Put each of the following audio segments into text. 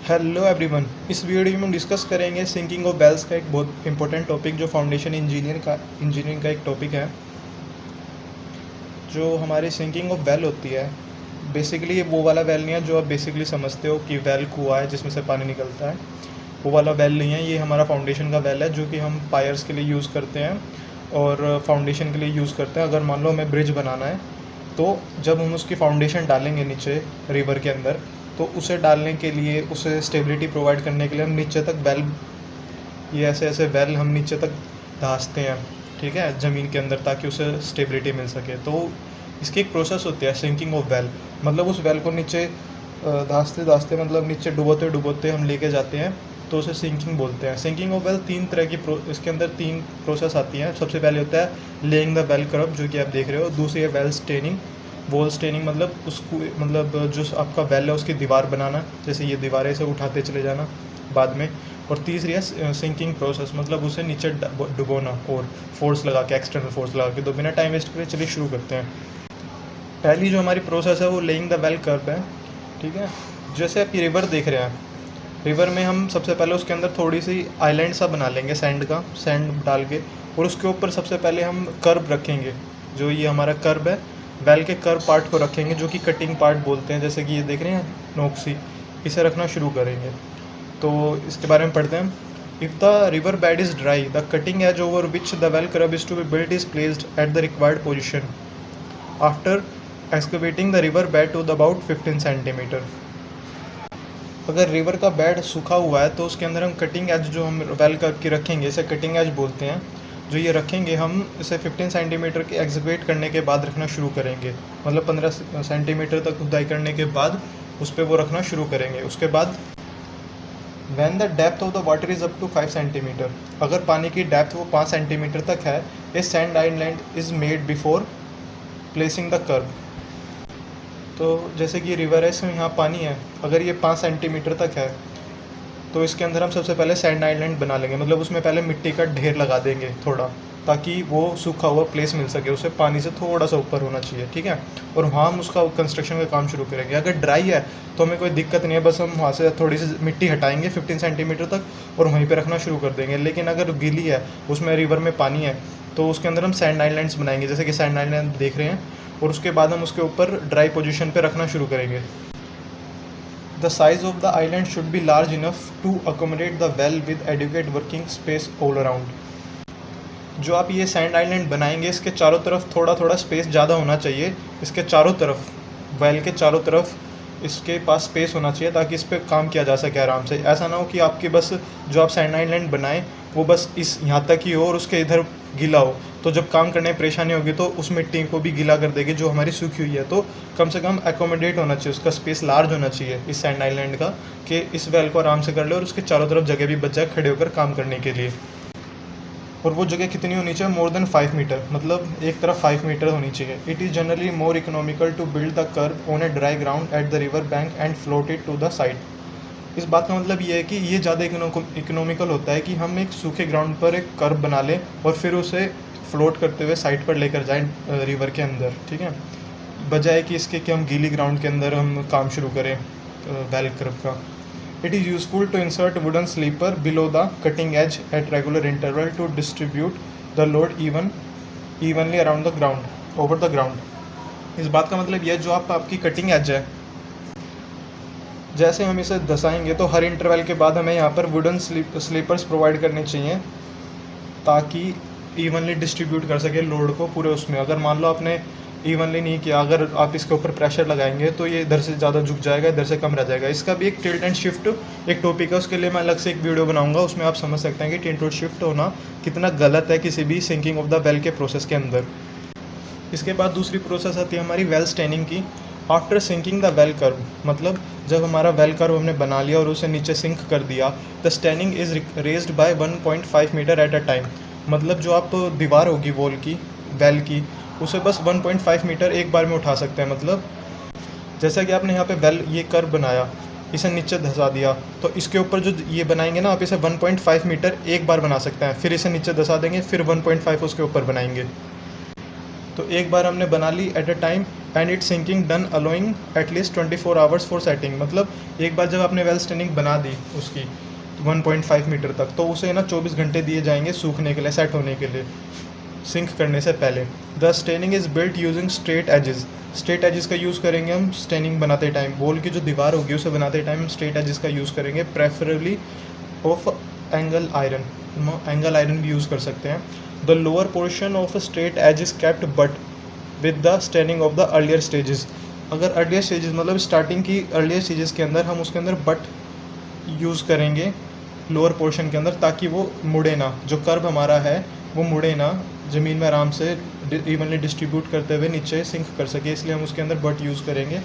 Hello everyone. इस video में हम डिस्कस करेंगे सिंकिंग ऑफ वेल्स का एक बहुत इंपॉर्टेंट टॉपिक जो फाउंडेशन इंजीनियरिंग का एक टॉपिक है। जो हमारी सिंकिंग ऑफ वेल होती है, बेसिकली ये वो वाला वेल नहीं है जो आप बेसिकली समझते हो कि वेल कुआं है जिसमें से पानी निकलता है। वो वाला वेल नहीं है, ये हमारा फाउंडेशन का वेल है जो कि हम पायर्स के लिए यूज़ करते हैं और फाउंडेशन के लिए यूज़ करते हैं। अगर मान लो हमें ब्रिज बनाना है तो जब हम उसकी फाउंडेशन डालेंगे नीचे रिवर के अंदर, तो उसे डालने के लिए, उसे स्टेबिलिटी प्रोवाइड करने के लिए हम नीचे तक वेल, ये ऐसे ऐसे वेल हम नीचे तक धंसते हैं, ठीक है, ज़मीन के अंदर, ताकि उसे स्टेबिलिटी मिल सके। तो इसकी एक प्रोसेस होती है सिंकिंग ऑफ वेल। मतलब उस वेल को नीचे धंसते धंसते, मतलब नीचे डुबोते डुबोते हम लेके जाते हैं, तो उसे सिंकिंग बोलते हैं। सिंकिंग ऑफ वेल तीन तरह की इसके अंदर तीन प्रोसेस आती हैं। सबसे पहले होता है लेइंग द वेल कर्व, जो कि आप देख रहे हो। दूसरी है वेल स्टेनिंग। वॉल स्टेनिंग मतलब उसको, मतलब जो आपका वेल है उसकी दीवार बनाना, जैसे ये दीवारें से उठाते चले जाना बाद में। और तीसरी है सिंकिंग प्रोसेस, मतलब उसे नीचे डुबोना और फोर्स लगा के, एक्सटर्नल फोर्स लगा के। तो बिना टाइम वेस्ट करे चलिए शुरू करते हैं। पहली जो हमारी प्रोसेस है वो लेइंग द वेल कर्व है, ठीक है। जैसे आप ये रिवर देख रहे हैं, रिवर में हम सबसे पहले उसके अंदर थोड़ी सी आइलैंड सा बना लेंगे सैंड डाल के, और उसके ऊपर सबसे पहले हम कर्व रखेंगे। जो ये हमारा कर्व है, वेल के कर्व पार्ट को रखेंगे, जो कि कटिंग पार्ट बोलते हैं। जैसे कि ये देख रहे हैं नोक्सी, इसे रखना शुरू करेंगे। तो इसके बारे में पढ़ते हैं। If the river bed is dry, the cutting edge over which the well curb is to be built is placed at the required position after excavating the river bed to the about 15 centimetre. अगर river का bed सूखा हुआ है तो उसके अंदर हम cutting edge जो हम वेल कर्व की रखेंगे, इसे कटिंग एज बोलते हैं। जो ये रखेंगे हम इसे 15 सेंटीमीटर के एक्सकवेट करने के बाद रखना शुरू करेंगे। मतलब 15 सेंटीमीटर तक खुदाई करने के बाद उस पर वो रखना शुरू करेंगे। उसके बाद when the depth of the water is up to 5 centimetre, अगर पानी की डेप्थ वो 5 सेंटीमीटर तक है, a sand island is made before placing the curb. तो जैसे कि रिवर है, इसमें यहाँ पानी है, अगर ये 5 सेंटीमीटर तक है तो इसके अंदर हम सबसे पहले सैंड आइलैंड बना लेंगे। मतलब उसमें पहले मिट्टी का ढेर लगा देंगे थोड़ा, ताकि वो सूखा हुआ प्लेस मिल सके, उसे पानी से थोड़ा सा ऊपर होना चाहिए, ठीक है। और वहाँ हम उसका कंस्ट्रक्शन का काम शुरू करेंगे। अगर ड्राई है तो हमें कोई दिक्कत नहीं है, बस हम वहाँ से थोड़ी सी मिट्टी हटाएंगे 15 सेंटीमीटर तक और वहीं पर रखना शुरू कर देंगे। लेकिन अगर गीली है, उसमें रिवर में पानी है, तो उसके अंदर हम सैंड आइलैंड्स बनाएंगे, जैसे कि सैंड आइलैंड देख रहे हैं। और उसके बाद हम उसके ऊपर ड्राई पोजीशन पे रखना शुरू करेंगे। The size of the island should be large enough to accommodate the well with adequate working space all around. जो आप ये सैंड आइलैंड बनाएंगे, इसके चारों तरफ थोड़ा थोड़ा स्पेस ज़्यादा होना चाहिए। इसके चारों तरफ, वेल के चारों तरफ इसके पास स्पेस होना चाहिए, ताकि इस पर काम किया जा सके आराम से। ऐसा ना हो कि आपके बस जो आप सैंड आइलैंड बनाएं वो बस इस यहाँ तक ही हो और उसके इधर गीला हो, तो जब काम करने में परेशानी होगी तो उस मिट्टी को भी गीला कर देगी जो हमारी सूखी हुई है। तो कम से कम एकोमोडेट होना चाहिए, उसका स्पेस लार्ज होना चाहिए इस सैंड आइलैंड का, कि इस वेल को आराम से कर ले और उसके चारों तरफ जगह भी बच जाए खड़े होकर काम करने के लिए। और वो जगह कितनी होनी चाहिए? मोर देन 5 मीटर, मतलब एक तरफ 5 मीटर होनी चाहिए। It is generally more economical to build the curb on a dry ground at the river bank and float it to the side. इस बात का मतलब ये है कि ये ज़्यादा इकोनॉमिकल होता है कि हम एक सूखे ग्राउंड पर एक कर्व बना लें और फिर उसे फ्लोट करते हुए साइड पर लेकर जाएं रिवर के अंदर, ठीक है, बजाय कि इसके कि हम गीली ग्राउंड के अंदर हम काम शुरू करें वेल कर्व का। It is useful to insert wooden sleeper below the cutting edge at regular interval to distribute the load evenly around the ground, over the ground. इस बात का मतलब यह, जो आपकी कटिंग एज है, जैसे हम इसे दसाएंगे तो हर इंटरवल के बाद हमें यहाँ पर वुडन स्लीपर्स प्रोवाइड करने चाहिए, ताकि इवनली डिस्ट्रीब्यूट कर सके लोड को पूरे उसमें। अगर मान लो आपने इवनली नहीं किया, अगर आप इसके ऊपर प्रेशर लगाएंगे तो ये इधर से ज़्यादा झुक जाएगा, इधर से कम रह जाएगा। इसका भी एक टिल्ट एंड शिफ्ट एक टॉपिक है, उसके लिए मैं अलग से एक वीडियो बनाऊंगा, उसमें आप समझ सकते हैं कि टिल्ट और शिफ्ट होना कितना गलत है किसी भी सिंकिंग ऑफ द वेल के प्रोसेस के अंदर। इसके बाद दूसरी प्रोसेस आती है हमारी वेल स्टेनिंग की। After sinking the well curb, मतलब जब हमारा वेल कर्व हमने बना लिया और उसे नीचे सिंक कर दिया, the steining is raised by 1.5 metre at a time. मतलब जो आप दीवार होगी वॉल की, वेल की, उसे बस 1.5 मीटर एक बार में उठा सकते हैं। मतलब जैसा कि आपने यहाँ पे वेल ये कर्व बनाया, इसे नीचे धंसा दिया, तो इसके ऊपर जो ये बनाएंगे ना आप, इसे 1.5 मीटर एक बार बना सकते हैं। फिर इसे नीचे धंसा देंगे, फिर 1.5 उसके ऊपर बनाएंगे। तो एक बार हमने बना ली at a time, and it sinking done allowing at least 24 hours for setting. मतलब एक बार जब आपने वेल स्टेनिंग बना दी उसकी 1.5 मीटर तक, तो उसे ना 24 घंटे दिए जाएंगे सूखने के लिए, सेट होने के लिए, सिंक करने से पहले। The steining is built using straight edges. Straight edges का यूज़ करेंगे हम स्टेनिंग बनाते टाइम, वॉल की जो दीवार होगी उसे बनाते टाइम हम स्ट्रेट एजेस का यूज़ करेंगे, preferably of angle iron. Angle iron भी यूज़ कर सकते हैं। The lower portion of a straight edge is kept butt with the steining of the earlier stages. अगर अर्लियर स्टेजेस मतलब स्टार्टिंग की अर्लियर स्टेजेस के अंदर हम उसके अंदर बट यूज़ करेंगे लोअर पोर्शन के अंदर, ताकि वो मुड़े ना, जो कर्व हमारा है वो मुड़े ना, ज़मीन में आराम से इवनली डिस्ट्रीब्यूट करते हुए नीचे सिंक कर सके, इसलिए हम उसके अंदर बट यूज़ करेंगे।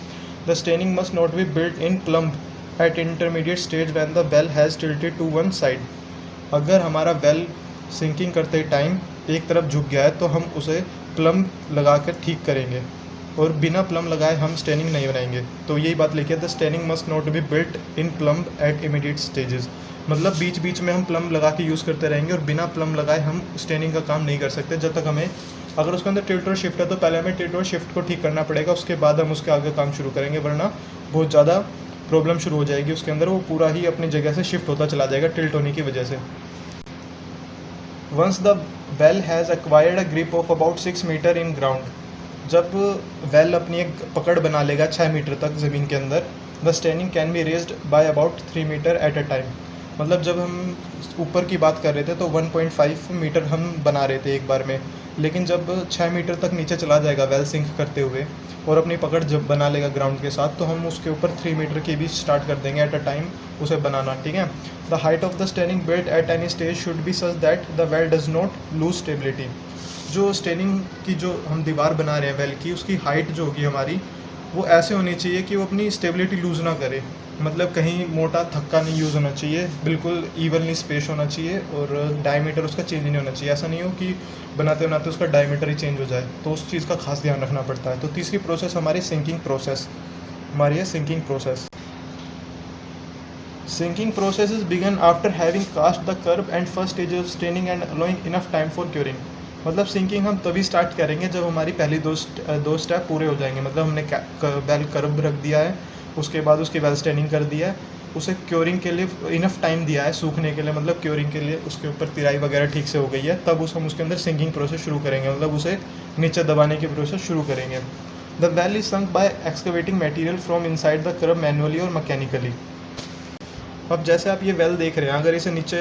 The steining must not be built in plumb at intermediate stage when the well has tilted to one side. अगर हमारा वेल सिंकिंग करते टाइम एक तरफ झुक गया है तो हम उसे प्लम लगा कर ठीक करेंगे, और बिना प्लम लगाए हम स्टेनिंग नहीं बनाएंगे। तो यही बात लिखी है, the steining must not be built in plumb at immediate stages. मतलब बीच बीच में हम प्लम लगा के यूज़ करते रहेंगे और बिना प्लम लगाए हम स्टेनिंग का काम नहीं कर सकते। जब तक हमें, अगर उसके अंदर टिल्ट और शिफ्ट है तो पहले हमें टिल्ट और शिफ्ट को ठीक करना पड़ेगा, उसके बाद हम उसके आगे काम शुरू करेंगे, वरना बहुत ज़्यादा प्रॉब्लम शुरू हो जाएगी उसके अंदर, वो पूरा ही अपनी जगह से शिफ्ट होता चला जाएगा टिल्ट होने की वजह से। Once the well has acquired a grip of about 6 metres in ground, जब वेल अपनी एक पकड़ बना लेगा 6 मीटर तक ज़मीन के अंदर, the steining can be raised by about 3 metres at a time. मतलब जब हम ऊपर की बात कर रहे थे तो 1.5 मीटर हम बना रहे थे एक बार में, लेकिन जब 6 मीटर तक नीचे चला जाएगा वेल सिंक करते हुए और अपनी पकड़ जब बना लेगा ग्राउंड के साथ, तो हम उसके ऊपर 3 मीटर की भी स्टार्ट कर देंगे एट अ टाइम उसे बनाना, ठीक है। The height of the staining built at any stage should be such that the well does not lose stability. जो स्टेनिंग की जो हम दीवार बना रहे हैं वेल की, उसकी हाइट जो होगी हमारी, वो ऐसे होनी चाहिए कि वो अपनी स्टेबिलिटी लूज़ ना करे। मतलब कहीं मोटा थक्का नहीं यूज़ होना चाहिए, बिल्कुल इवनली स्पेस होना चाहिए, और डायमीटर उसका चेंज नहीं होना चाहिए। ऐसा नहीं हो कि बनाते बनाते उसका डायमीटर ही चेंज हो जाए, तो उस चीज़ का खास ध्यान रखना पड़ता है। तो तीसरी प्रोसेस हमारी सिंकिंग प्रोसेस हमारी है sinking process. Sinking process is begun after having cast the curb and first stage of steining and allowing enough time for curing. मतलब सिंकिंग हम तभी स्टार्ट करेंगे जब हमारी पहली दो स्टेप पूरे हो जाएंगे। मतलब हमने वेल कर्व रख दिया है, उसके बाद उसकी वेल स्टेनिंग कर दिया है, उसे क्योरिंग के लिए इनफ टाइम दिया है सूखने के लिए, मतलब क्योरिंग के लिए उसके ऊपर तिराई वगैरह ठीक से हो गई है, तब हम उसके अंदर सिंकिंग प्रोसेस शुरू करेंगे, मतलब उसे नीचे दबाने की प्रोसेस शुरू करेंगे। The well is sunk by excavating material from inside the curb manually और मैकेनिकली। अब जैसे आप ये वेल देख रहे हैं, अगर इसे नीचे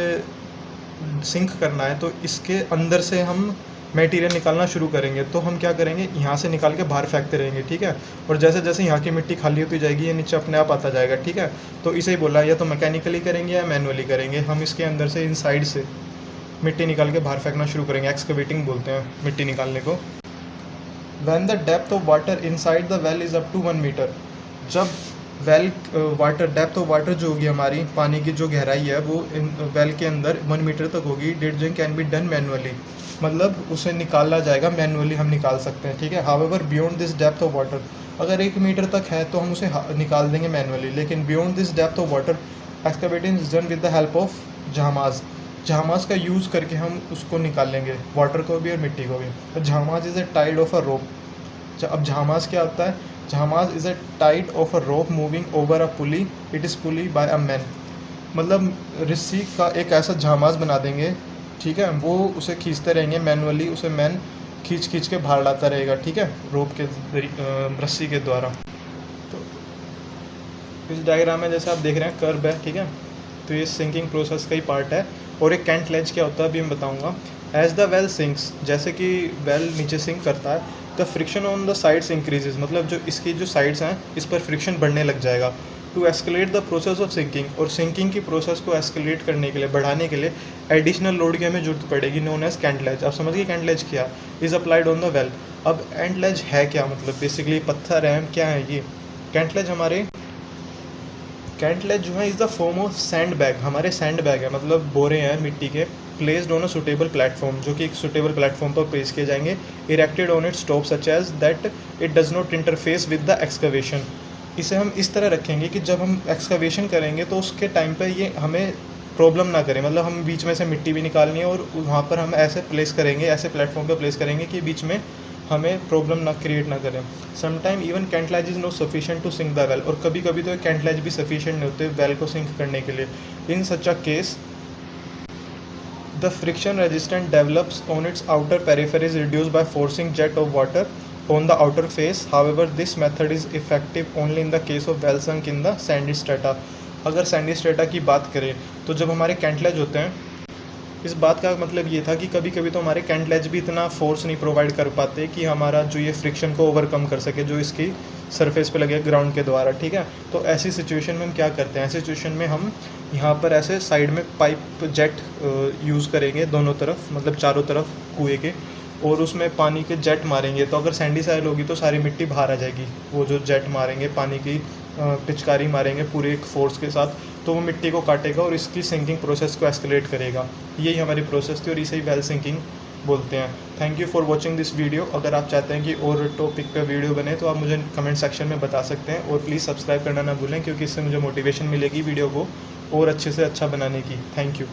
सिंक करना है तो इसके अंदर से हम मटेरियल निकालना शुरू करेंगे। तो हम क्या करेंगे, यहाँ से निकाल के बाहर फेंकते रहेंगे, ठीक है। और जैसे जैसे यहाँ की मिट्टी खाली होती जाएगी ये नीचे अपने आप आता जाएगा, ठीक है। तो इसे ही बोला, या तो मैकेनिकली करेंगे या मैनुअली करेंगे। हम इसके अंदर से इनसाइड से मिट्टी निकाल के बाहर फेंकना शुरू करेंगे, एक्सकवेटिंग बोलते हैं मिट्टी निकालने को। When the depth of water inside the well is up to 1 metre, जब well water depth of water जो होगी हमारी पानी की जो गहराई है वो वेल के अंदर 1 मीटर तक होगी, डिडजिंग कैन बी डन मैनुअली, मतलब उसे निकाला जाएगा मैनुअली, हम निकाल सकते हैं, ठीक है। However beyond this depth of water, अगर 1 मीटर तक है तो हम उसे निकाल देंगे मैनुअली, लेकिन beyond this depth of water excavating is done with the help of जहामाज। जहामाज का यूज़ करके हम उसको निकाल लेंगे, वाटर को भी और मिट्टी को भी। तो जहामाज is a tied of a rope. अब जहामाज क्या होता है, जहामाज is a tied of a rope moving over a pulley, it is pulley by a man. मतलब रस्सी का एक ऐसा जहामाज बना देंगे, ठीक है, वो उसे खींचते रहेंगे मैनुअली, उसे मैन खींच खींच के बाहर लाता रहेगा, ठीक है, रोप के रस्सी के द्वारा। तो इस डायग्राम में जैसे आप देख रहे हैं कर्व है, ठीक है, तो ये सिंकिंग प्रोसेस का ही पार्ट है। और एक कैंट लेज क्या होता है अभी मैं बताऊंगा। एज द वेल सिंक्स, जैसे कि वेल नीचे सिंक करता है, the friction on the sides increases, मतलब जो इसकी जो साइड्स हैं इस पर फ्रिक्शन बढ़ने लग जाएगा। To escalate the process of sinking, और सिंकिंग की प्रोसेस को एस्केलेट करने के लिए, बढ़ाने के लिए एडिशनल लोड की हमें जरूरत पड़ेगी, नोन एज कैंट लेज। आप समझिए कैंट लेज क्या is applied on the well. अब कैंट लेज है क्या, मतलब बेसिकली पत्थर है, क्या है ये कैंट लेज हमारे। कैंट लेज जो है is the form of sand bag, हमारे सैंड बैग है, मतलब बोरे हैं मिट्टी के, placed on a suitable platform, जो कि एक सुटेबल प्लेटफॉर्म पर प्लेस किए जाएंगे, erected on its top such as that it does not interface with the excavation. इसे हम इस तरह रखेंगे कि जब हम एक्सकवेशन करेंगे तो उसके टाइम पर ये हमें प्रॉब्लम ना करे, मतलब हम बीच में से मिट्टी भी निकालनी है और वहाँ पर हम ऐसे प्लेस करेंगे, ऐसे प्लेटफॉर्म पर प्लेस करेंगे कि बीच में हमें प्रॉब्लम ना क्रिएट ना करें। Sometime even kentledge is no sufficient to sink the well, और कभी कभी तो कैंटलाइज भी सफिशिएंट नहीं होते वेल को सिंक करने के लिए। In such a case the friction resistance develops on its outer periphery is reduced by forcing jet of water on the outer face. However, this method is effective only in the case of well sunk in the sandy strata. अगर Sandy strata की बात करें तो जब हमारे कैंटलेज होते हैं, इस बात का मतलब ये था कि कभी कभी तो हमारे कैंटलेज भी इतना फोर्स नहीं प्रोवाइड कर पाते कि हमारा जो ये फ्रिक्शन को ओवरकम कर सके जो इसकी सरफेस पे लगे ग्राउंड के द्वारा, ठीक है। तो ऐसी सिचुएशन में हम क्या करते हैं, ऐसी सिचुएशन में हम यहाँ पर ऐसे साइड में पाइप जेट यूज़ करेंगे दोनों तरफ, मतलब चारों तरफ कुएँ के, और उसमें पानी के जेट मारेंगे। तो अगर सैंडी साइल होगी तो सारी मिट्टी बाहर आ जाएगी। वो जो जेट मारेंगे पानी की पिचकारी मारेंगे पूरे एक फोर्स के साथ, तो वो मिट्टी को काटेगा और इसकी सिंकिंग प्रोसेस को एस्केलेट करेगा। यही हमारी प्रोसेस थी और इसे ही वेल सिंकिंग बोलते हैं। Thank you for watching this video. अगर आप चाहते हैं कि और टॉपिक पे वीडियो बने तो आप मुझे कमेंट सेक्शन में बता सकते हैं, और प्लीज़ सब्सक्राइब करना ना भूलें, क्योंकि इससे मुझे मोटिवेशन मिलेगी वीडियो को और अच्छे से अच्छा बनाने की। Thank you.